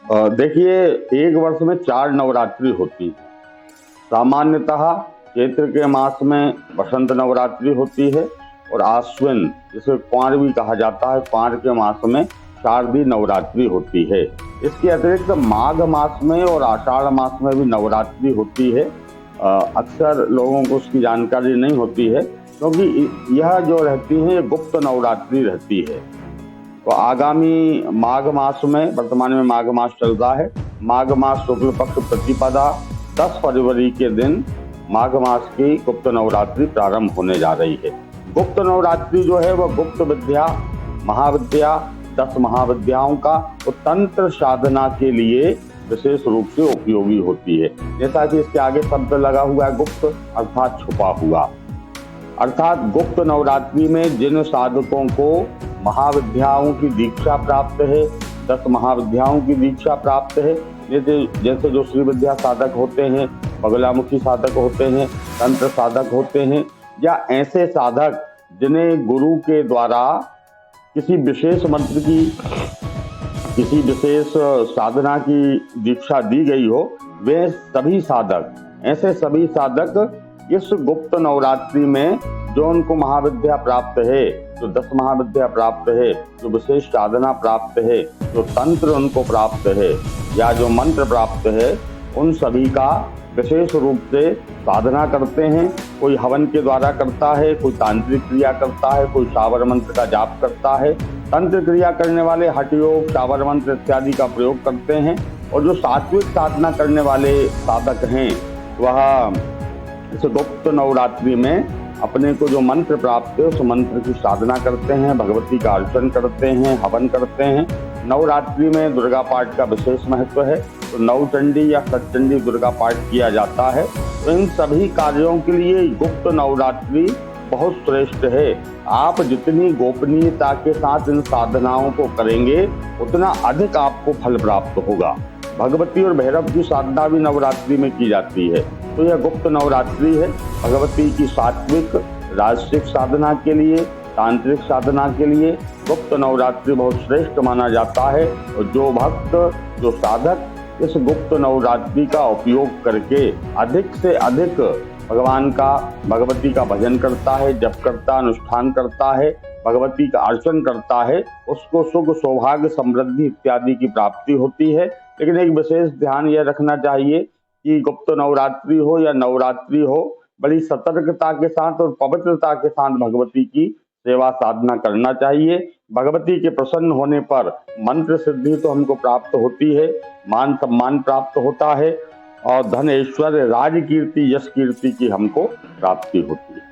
देखिए, एक वर्ष में 4 नवरात्रि होती है। सामान्यतः चैत्र के मास में बसंत नवरात्रि होती है और आश्विन, जिसे कुंवर भी कहा जाता है, कुंवर के मास में शारदीय नवरात्रि होती है। इसके अतिरिक्त माघ मास में और आषाढ़ मास में भी नवरात्रि होती है। अक्सर लोगों को उसकी जानकारी नहीं होती है, क्योंकि यह जो रहती है, ये गुप्त नवरात्रि रहती है। तो आगामी माघ मास में, वर्तमान में माघ मास चल रहा है, माघ मास शुक्ल पक्ष प्रतिपदा 10 फरवरी के दिन माघ मास की गुप्त नवरात्रि प्रारंभ होने जा रही है। गुप्त नवरात्रि जो है वह गुप्त विद्या, महाविद्या, 10 महाविद्याओं का तंत्र साधना के लिए विशेष रूप से उपयोगी होती है। जैसा कि इसके आगे शब्द लगा हुआ है, गुप्त अर्थात छुपा हुआ। अर्थात गुप्त नवरात्रि में जिन साधकों को महाविद्याओं की दीक्षा प्राप्त है, 10 महाविद्याओं की दीक्षा प्राप्त है, जैसे जो श्री विद्या साधक होते हैं, बगलामुखी साधक होते हैं, तंत्र साधक होते हैं, या ऐसे साधक जिन्हें गुरु के द्वारा किसी विशेष मंत्र की, किसी विशेष साधना की दीक्षा दी गई हो, वे सभी साधक, ऐसे सभी साधक इस गुप्त नवरात्रि में जो उनको महाविद्या प्राप्त है, जो 10 महाविद्या प्राप्त है, जो विशेष साधना प्राप्त है, जो तंत्र उनको प्राप्त है या जो मंत्र प्राप्त है, उन सभी का विशेष रूप से साधना करते हैं। कोई हवन के द्वारा करता है, कोई तांत्रिक क्रिया करता है, कोई शावर मंत्र का जाप करता है। तंत्र क्रिया करने वाले हठ योग, शावर मंत्र इत्यादि का प्रयोग करते हैं, और जो सात्विक साधना करने वाले साधक हैं वह इस गुप्त नवरात्रि में अपने को जो मंत्र प्राप्त है उस मंत्र की साधना करते हैं, भगवती का अर्चन करते हैं, हवन करते हैं। नवरात्रि में दुर्गा पाठ का विशेष महत्व है, तो नवचंडी या सतचंडी दुर्गा पाठ किया जाता है। तो इन सभी कार्यों के लिए गुप्त नवरात्रि बहुत श्रेष्ठ है। आप जितनी गोपनीयता के साथ इन साधनाओं को करेंगे, उतना अधिक आपको फल प्राप्त होगा। भगवती और भैरव की साधना भी नवरात्रि में की जाती है। तो यह गुप्त नवरात्रि है भगवती की सात्विक राजसिक साधना के लिए, तांत्रिक साधना के लिए गुप्त नवरात्रि बहुत श्रेष्ठ माना जाता है। और जो भक्त, जो साधक इस गुप्त नवरात्रि का उपयोग करके अधिक से अधिक भगवान का, भगवती का भजन करता है, जप करता, अनुष्ठान करता है, भगवती का अर्चन करता है, उसको सुख, सौभाग्य, समृद्धि इत्यादि की प्राप्ति होती है। लेकिन एक विशेष ध्यान यह रखना चाहिए कि गुप्त नवरात्रि हो या नवरात्रि हो, बड़ी सतर्कता के साथ और पवित्रता के साथ भगवती की सेवा साधना करना चाहिए। भगवती के प्रसन्न होने पर मंत्र सिद्धि तो हमको प्राप्त होती है, मान सम्मान प्राप्त होता है, और धन, ऐश्वर्य, राज कीर्ति, यश कीर्ति की हमको प्राप्ति होती है।